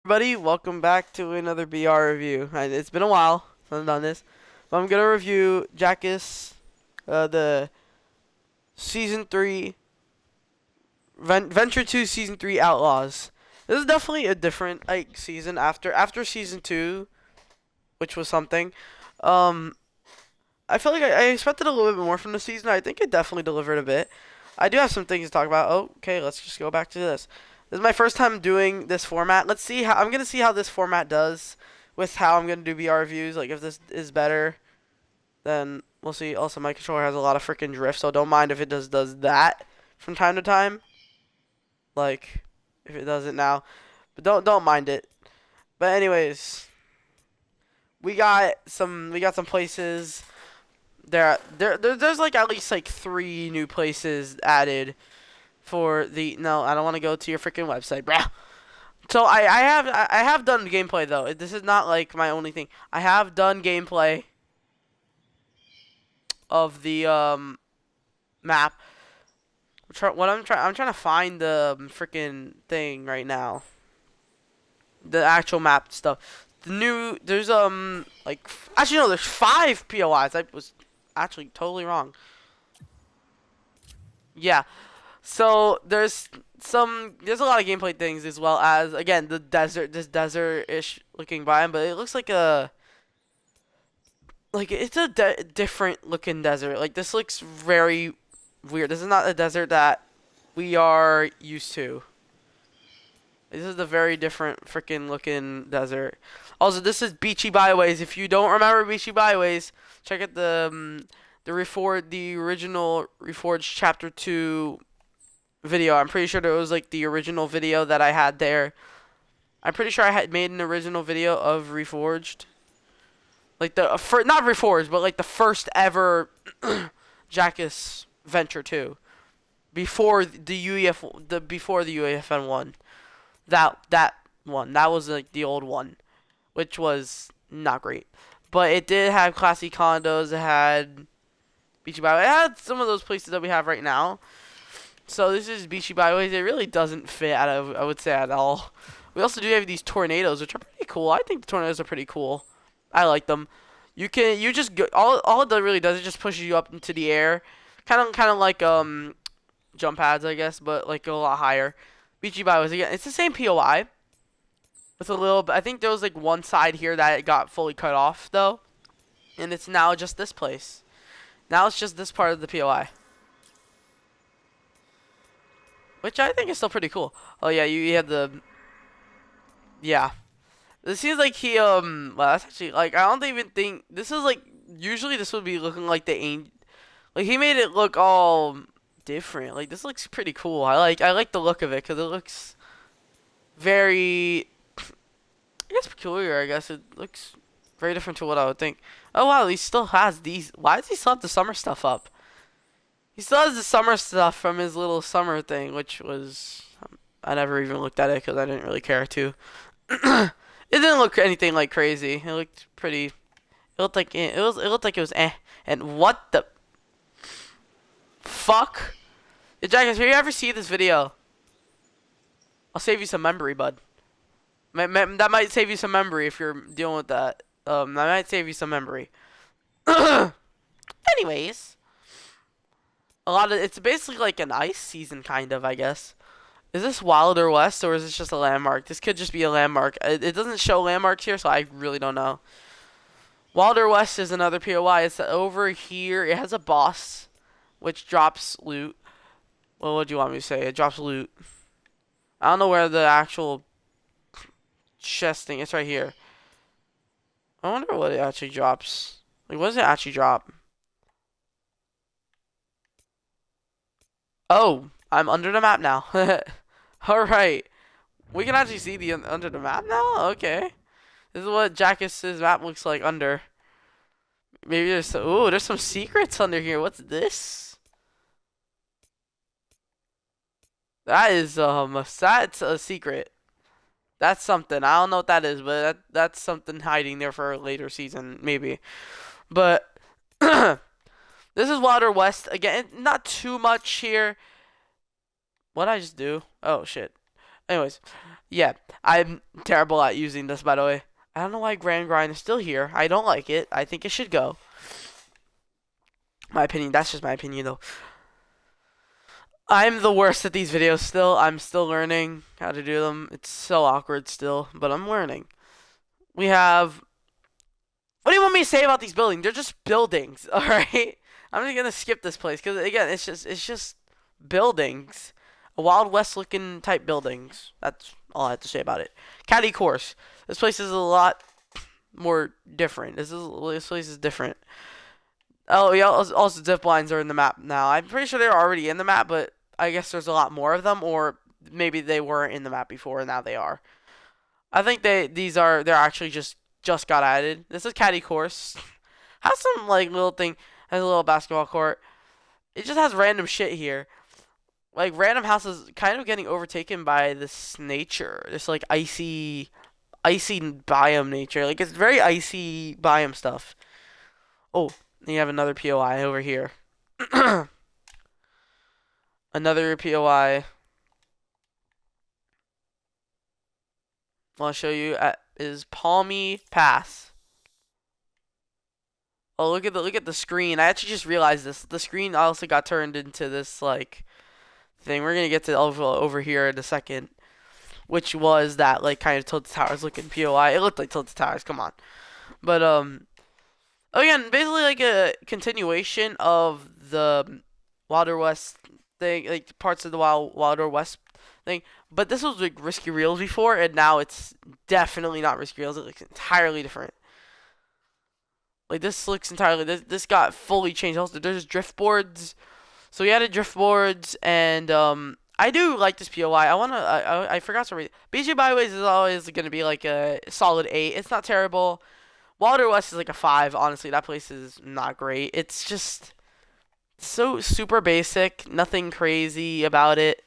Everybody, welcome back to another BR review. It's been a while since I've done this, but I'm gonna review Jackass, the season three, Venture 2 season 3 Outlaws. This is definitely a different season after season 2, which was something. Um, I feel like I expected a little bit more from the season. I think it definitely delivered a bit. I do have some things to talk about. Oh, okay, let's just go back to this. This is my first time doing this format. Let's see how I'm gonna see how this format does with how I'm gonna do VR reviews. Like if this is better, then we'll see. Also, my controller has a lot of freaking drift, so don't mind if it does that from time to time. Like if it does it now, but don't mind it. But anyways, we got some places. There's like at least like 3 new places added for the. No, I don't want to go to your freaking website, bruh. So I have done gameplay though. This is not like my only thing. I have done gameplay of the map. I'm trying to find the freaking thing right now. The actual map stuff. There's like actually no, there's 5 POIs. I was actually totally wrong. Yeah. So there's a lot of gameplay things as well as again this desert-ish looking biome, but it looks like it's a different looking desert. Like this looks very weird. This is not a desert that we are used to. This is a very different freaking looking desert. Also, this is Beachy Byways. If you don't remember Beachy Byways, check out the original Reforged Chapter 2 video. I'm pretty sure that was like the original video that I had there. I'm pretty sure I had made an original video of Reforged. Like not Reforged, but like the first ever Jackass Venture 2 before the UEFN one. That one. That was like the old one, which was not great. But it did have classy condos. It had Beachy Byways. It had some of those places that we have right now. So this is Beachy Byways. It really doesn't fit I would say at all. We also do have these tornadoes, which are pretty cool. I think the tornadoes are pretty cool. I like them. You just go, all it really does is just pushes you up into the air, kind of like jump pads I guess, but like a lot higher. Beachy Byways again. It's the same POI with a little. I think there was like one side here that it got fully cut off though, and it's now just this place. Now it's just this part of the POI. Which I think is still pretty cool. Oh yeah, you had the. Yeah. This seems like well that's actually like I don't even think this is like usually this would be looking like like he made it look all different. Like this looks pretty cool. I like the look of it cuz it looks very I guess peculiar. I guess it looks very different to what I would think. Oh wow, he still has these. Why does he still have the summer stuff up? He still has the summer stuff from his little summer thing, which was I never even looked at it because I didn't really care to. It didn't look anything like crazy. It looked pretty. It looked like it was. It looked like it was eh. And what the fuck? Hey, Jack, if you ever see this video, I'll save you some memory, bud. That might save you some memory if you're dealing with that. That might save you some memory. Anyways, it's basically like an ice season kind of, I guess. Is this Wilder West or is this just a landmark? This could just be a landmark. It doesn't show landmarks here, so I really don't know. Wilder West is another POI. It's over here. It has a boss, which drops loot. Well, what do you want me to say? It drops loot. I don't know where the actual chest thing. It's right here. I wonder what it actually drops. Like, what does it actually drop? Oh, I'm under the map now. Alright. We can actually see the under the map now? Okay. This is what Jackass's map looks like under. Maybe there's some secrets under here. What's this? That's a secret. That's something. I don't know what that is, but that's something hiding there for a later season, maybe. But this is Water West again. Not too much here. What did I just do? Oh shit. Anyways, Yeah, I'm terrible at using this, by the way. I don't know why Grand Grind is still here. I don't like it. I think it should go. My opinion. That's just my opinion, though. I'm the worst at these videos still. I'm still learning how to do them. It's so awkward still, but I'm learning. We have. What do you want me to say about these buildings? They're just buildings, all right? I'm just gonna skip this place because again, it's just buildings, a Wild West looking type buildings. That's all I have to say about it. Caddy course. This place is a lot more different. This place is different. Oh yeah, also zip lines are in the map now. I'm pretty sure they're already in the map, but I guess there's a lot more of them, or maybe they weren't in the map before and now they are. I think they're actually just got added. This is caddy course. Has some like little thing. Has a little basketball court. It just has random shit here. Like random houses kind of getting overtaken by this nature. This like icy biome nature. Like it's very icy biome stuff. Oh, then you have another POI over here. Another POI. I'll show you is Palmy Pass. Oh, look at the screen. I actually just realized this. The screen also got turned into this like thing. We're gonna get to over here in a second, which was that like kind of Tilted Towers looking POI. It looked like Tilted Towers. Come on, but again, basically like a continuation of the Wilder West thing, like parts of the Wilder West thing. But this was like Risky Reels before, and now it's definitely not Risky Reels. It looks entirely different. Like this looks entirely. This got fully changed. Also, there's drift boards. So we added drift boards, and I do like this POI. I forgot to read. BG Byways is always gonna be like a solid 8. It's not terrible. Wilder West is like a 5. Honestly, that place is not great. It's just so super basic. Nothing crazy about it.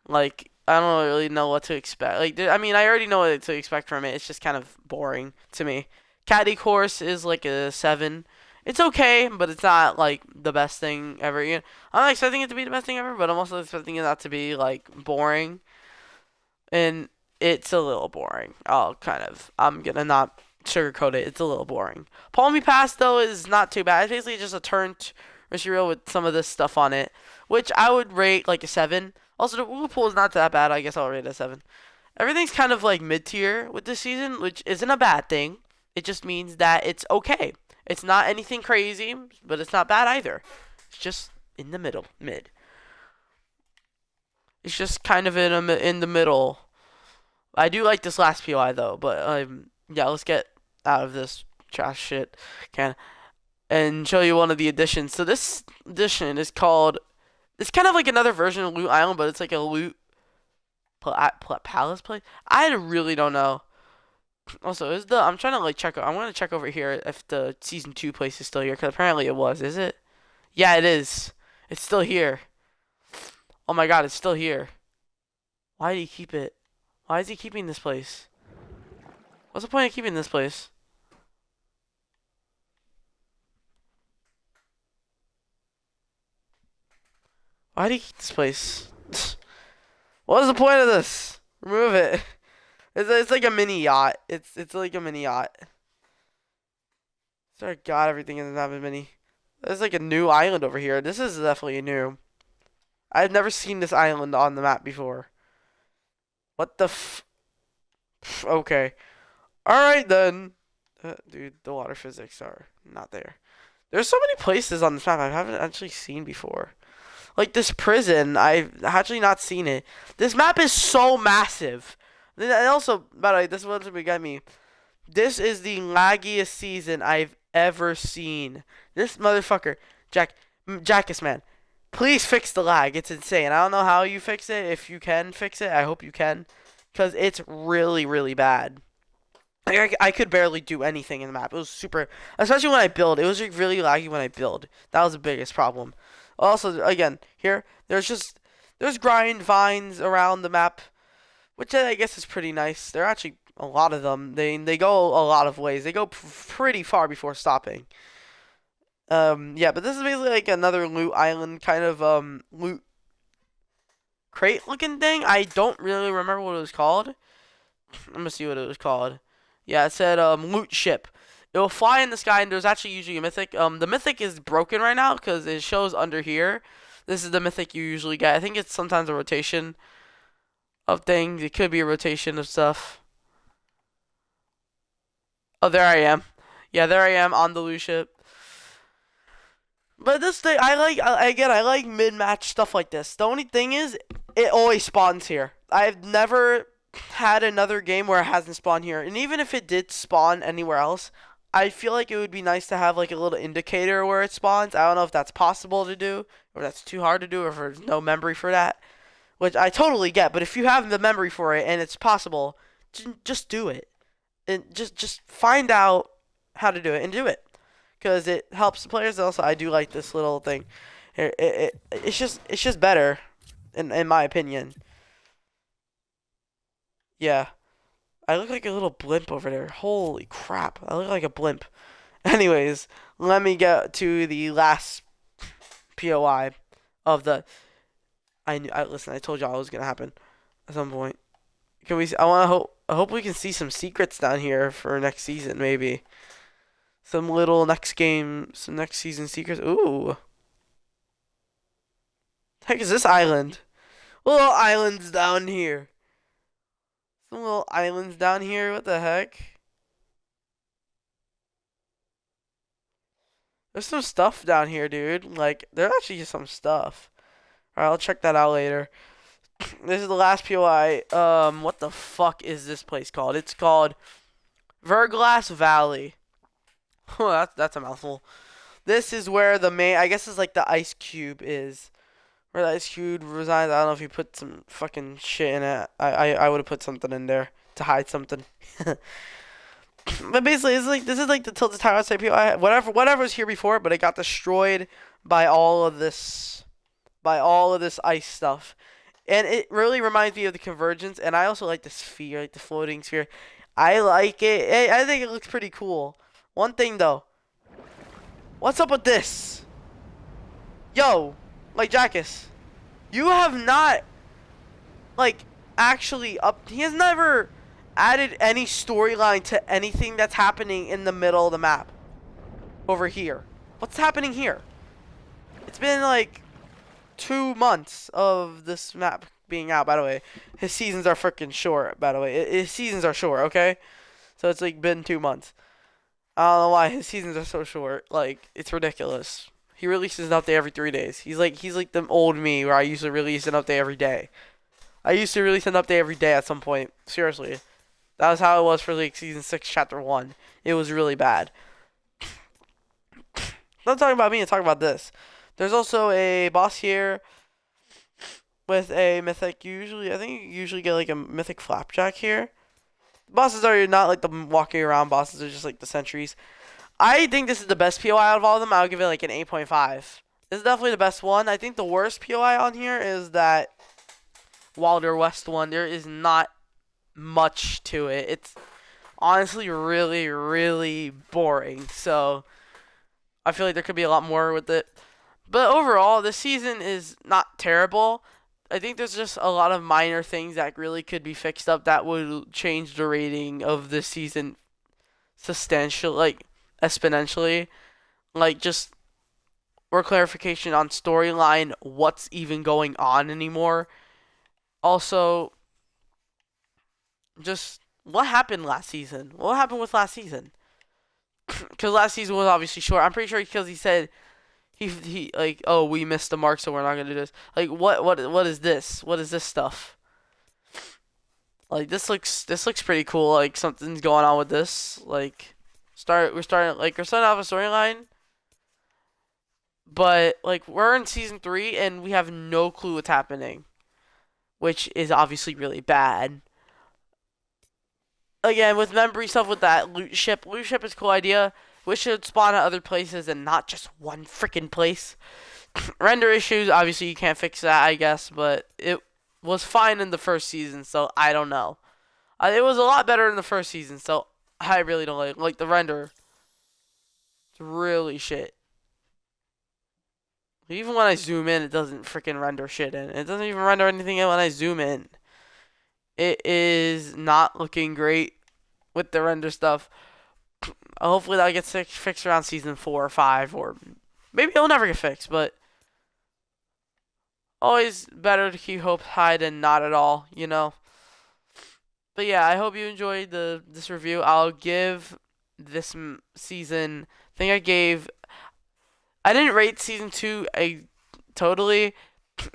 Like I don't really know what to expect. Like I mean, I already know what to expect from it. It's just kind of boring to me. Caddy course is like a 7. It's okay, but it's not like the best thing ever. You know, I'm not expecting it to be the best thing ever, but I'm also expecting it not to be like boring. And it's a little boring. I'm gonna not sugarcoat it. It's a little boring. Palmy Pass though is not too bad. It's basically just a turned material with some of this stuff on it, which I would rate like a 7. Also, the Woo Pool is not that bad. I guess I'll rate it a 7. Everything's kind of like mid tier with this season, which isn't a bad thing. It just means that it's okay. It's not anything crazy, but it's not bad either. It's just in the middle, mid. It's just kind of in the middle. I do like this last POI though, but yeah, let's get out of this trash shit and show you one of the additions. So this addition is called. It's kind of like another version of Loot Island, but it's like a loot palace place. I really don't know. Also, I'm trying to like check. I'm gonna check over here if the season 2 place is still here, because apparently it was. Is it? Yeah, it is. It's still here. Oh my god, it's still here. Why did he keep it? Why is he keeping this place? What's the point of keeping this place? Why did he keep this place? What is the point of this? Remove it. It's like a mini yacht. It's like a mini yacht. Sorry, God, everything is not a mini. There's like a new island over here. This is definitely new. I've never seen this island on the map before. What the Okay. Alright then. Dude, the water physics are not there. There's so many places on this map I haven't actually seen before. Like this prison, I've actually not seen it. This map is so massive. And also, by the way, this one's what got me. This is the laggiest season I've ever seen. This motherfucker, Jackass man, please fix the lag. It's insane. I don't know how you fix it. If you can fix it, I hope you can, because it's really, really bad. Like, I could barely do anything in the map. It was super, especially when I build. It was like really laggy when I build. That was the biggest problem. Also, again, here there's grind vines around the map, which I guess is pretty nice. There are actually a lot of them. They go a lot of ways. They go pretty far before stopping. Yeah, but this is basically like another loot island kind of loot crate looking thing. I don't really remember what it was called. I'm gonna see what it was called. Yeah, it said loot ship. It will fly in the sky, and there's actually usually a mythic. The mythic is broken right now because it shows under here. This is the mythic you usually get. I think it's sometimes a rotation of things. It could be a rotation of stuff. Oh, there I am. Yeah, there I am on the loot ship. But this thing, I like mid-match stuff like this. The only thing is, it always spawns here. I've never had another game where it hasn't spawned here. And even if it did spawn anywhere else, I feel like it would be nice to have like a little indicator where it spawns. I don't know if that's possible to do, or that's too hard to do, or if there's no memory for that. Which I totally get, but if you have the memory for it and it's possible, just do it. And just find out how to do it and do it. Because it helps the players. Also, I do like this little thing. It's just better, in my opinion. Yeah, I look like a little blimp over there. Holy crap, I look like a blimp. Anyways, let me get to the last POI of the. Listen. I told y'all it was gonna happen at some point. Can we? I want to hope. I hope we can see some secrets down here for next season, maybe. Some little next game, some next season secrets. Ooh. Heck is this island? Little islands down here. Some little islands down here. What the heck? There's some stuff down here, dude. Like, there's actually some stuff. Alright, I'll check that out later. This is the last POI. What the fuck is this place called? It's called Verglass Valley. Oh, that's a mouthful. This is where the main, I guess it's like the ice cube is. Where the ice cube resides. I don't know if you put some fucking shit in it. I would have put something in there to hide something. But basically, it's like this is like the Tilted Towers type POI. Whatever was here before, but it got destroyed by all of this ice stuff. And it really reminds me of the Convergence, and I also like the sphere, like the floating sphere. I like it. I think it looks pretty cool. One thing though, what's up with this? Yo, like Jackus, you have not like actually up. He has never added any storyline to anything that's happening in the middle of the map. Over here, what's happening here? It's been like 2 months of this map being out. By the way, his seasons are freaking short. By the way, his seasons are short. Okay, so it's like been 2 months. I don't know why his seasons are so short. Like, it's ridiculous. He releases an update every 3 days. He's like the old me where I used to release an update every day. I used to release an update every day at some point. Seriously, that was how it was for like season 6, chapter 1. It was really bad. Not talking about me. I'm talking about this. There's also a boss here with a mythic. I think you usually get like a mythic flapjack here. Bosses are not like the walking around bosses, they're just like the sentries. I think this is the best POI out of all of them. I'll give it like an 8.5. This is definitely the best one. I think the worst POI on here is that Wilder West one. There is not much to it. It's honestly really, really boring. So I feel like there could be a lot more with it. But overall, this season is not terrible. I think there's just a lot of minor things that really could be fixed up that would change the rating of this season exponentially. Like, just more clarification on storyline, what's even going on anymore. Also, just what happened last season? What happened with last season? Because last season was obviously short. I'm pretty sure because he said he like, oh, we missed the mark, so we're not gonna do this. Like, what is this? What is this stuff? Like, this looks pretty cool. Like, something's going on with this. Like, we're starting off a storyline, but like we're in season 3 and we have no clue what's happening, which is obviously really bad. Again, with memory stuff with that loot ship. Loot ship is a cool idea. Wish it should spawn at other places and not just one freaking place. Render issues, obviously you can't fix that, I guess, but it was fine in the first season, so I don't know. It was a lot better in the first season, so I really don't like the render. It's really shit. Even when I zoom in, it doesn't freaking render shit in. It doesn't even render anything in when I zoom in. It is not looking great with the render stuff. Hopefully that gets fixed around season 4 or 5, or maybe it'll never get fixed. But always better to keep hope high than not at all, you know. But yeah, I hope you enjoyed this review. I'll give this season. I think I didn't rate season 2 a totally,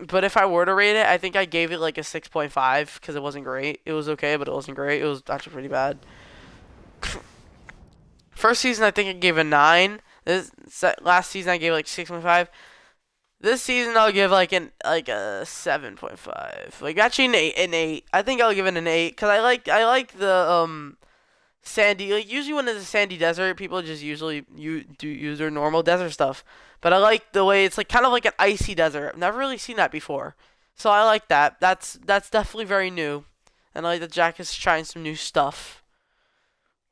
but if I were to rate it, I think I gave it like a 6.5 because it wasn't great. It was okay, but it wasn't great. It was actually pretty bad. First season, I think I gave a 9. This last season, I gave like 6.5. This season, I'll give like a 7.5. Like actually an eight. I think I'll give it an 8 because I like the sandy. Like usually when it's a sandy desert, people just usually use their normal desert stuff. But I like the way it's like kind of like an icy desert. I've never really seen that before, so I like that. That's definitely very new, and I like that Jack is trying some new stuff,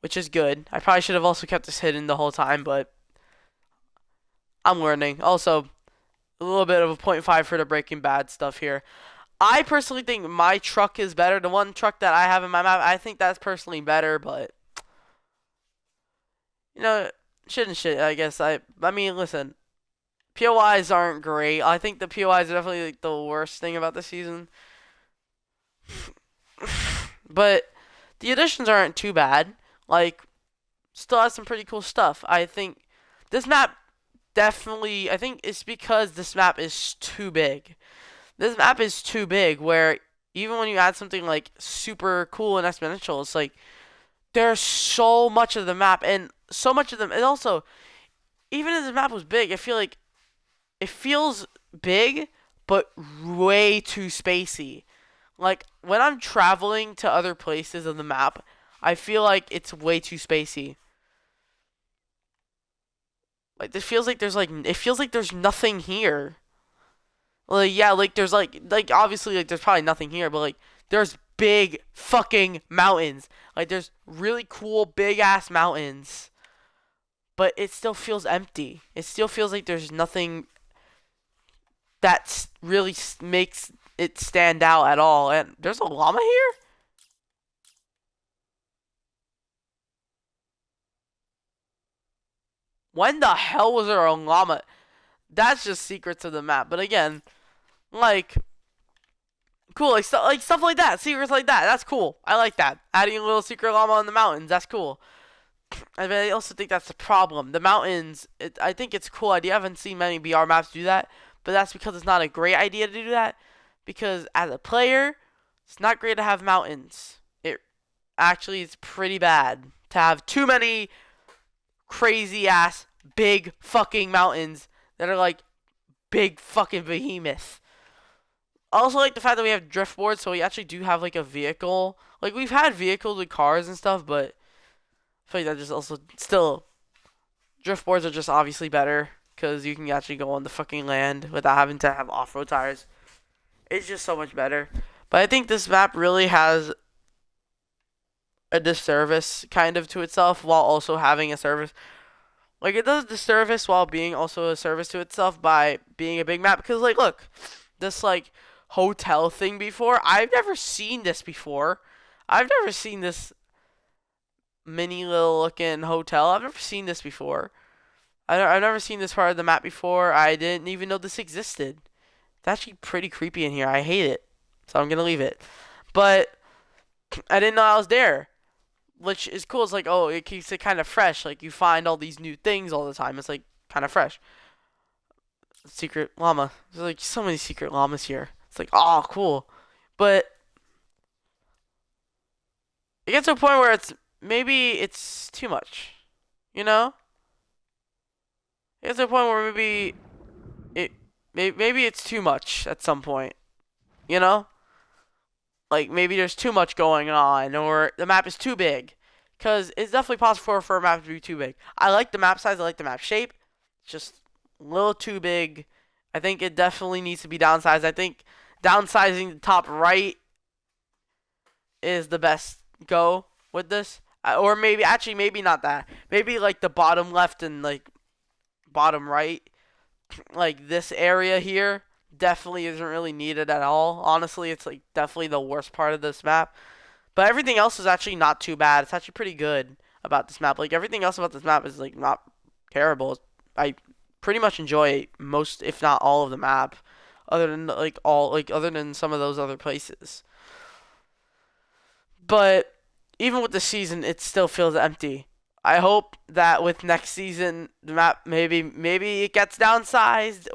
which is good. I probably should have also kept this hidden the whole time, but I'm learning. Also, a little bit of a point 0.5 for the Breaking Bad stuff here. I personally think my truck is better. The one truck that I have in my map, I think that's personally better, but you know, shit and shit. I guess I mean, listen, POIs aren't great. I think the POIs are definitely like the worst thing about the season. But the additions aren't too bad. Like, still has some pretty cool stuff. I think this map definitely. I think it's because this map is too big. This map is too big. Where even when you add something like super cool and exponential, it's like there's so much of the map and so much of them. And also, even if the map was big, I feel like it feels big, but way too spacey. Like when I'm traveling to other places on the map, I feel like it's way too spacey. Like it feels like there's nothing here. Like yeah, like there's like obviously like there's probably nothing here, but like there's big fucking mountains. Like there's really cool big ass mountains, but it still feels empty. It still feels like there's nothing that really makes it stand out at all. And there's a llama here? When the hell was there a llama? That's just secrets of the map. But again, like cool, like stuff like that, secrets like that. That's cool. I like that. Adding a little secret llama in the mountains. That's cool. I also think that's the problem. The mountains. I think it's a cool idea. I haven't seen many BR maps do that, but that's because it's not a great idea to do that. Because as a player, it's not great to have mountains. It actually is pretty bad to have too many crazy ass big fucking mountains that are like big fucking behemoth. I also like the fact that we have drift boards, so we actually do have like a vehicle. Like we've had vehicles with cars and stuff, but I feel like that just also still drift boards are just obviously better because you can actually go on the fucking land without having to have off-road tires. It's just so much better. But I think this map really has a disservice kind of to itself while also having a service. Like it does disservice while being also a service to itself by being a big map. Because like look, this like hotel thing before. I've never seen this before. I've never seen this mini little looking hotel. I've never seen this before. I've never seen this part of the map before. I didn't even know this existed. It's actually pretty creepy in here. I hate it. So I'm going to leave it. But I didn't know I was there. Which is cool. It's like, oh, it keeps it kind of fresh. Like, you find all these new things all the time. It's like kind of fresh. Secret llama. There's like so many secret llamas here. It's like, oh, cool. But it gets to a point where maybe it's too much. You know? It gets to a point where maybe it's too much at some point. You know? Like maybe there's too much going on or the map is too big. Because it's definitely possible for a map to be too big. I like the map size. I like the map shape. It's just a little too big. I think it definitely needs to be downsized. I think downsizing the top right is the best go with this. Or maybe not that. Maybe like the bottom left and like bottom right. like this area here definitely isn't really needed at all. Honestly, it's like definitely the worst part of this map. But everything else is actually not too bad. It's actually pretty good about this map. Like everything else about this map is like not terrible. I pretty much enjoy most, if not all, of the map, other than some of those other places. But even with the season, it still feels empty. I hope that with next season, the map maybe it gets downsized,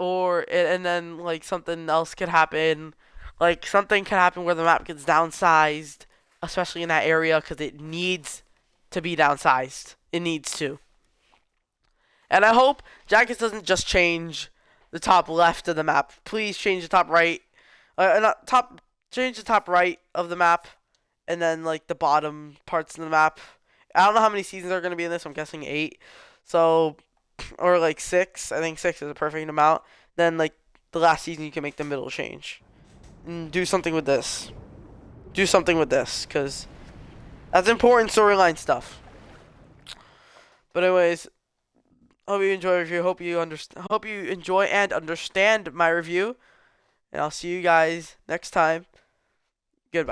and then like something else could happen. Like something could happen where the map gets downsized, especially in that area, because it needs to be downsized. It needs to. And I hope Jackets doesn't just change the top left of the map. Please change the top right. Not top. Change the top right of the map, and then like the bottom parts of the map. I don't know how many seasons are going to be in this. I'm guessing 8. So, or like 6. I think 6 is a perfect amount. Then like the last season, you can make the middle change. And do something with this. Do something with this, because that's important storyline stuff. But anyways, hope you enjoy the review. Hope you enjoy and understand my review. And I'll see you guys next time. Goodbye.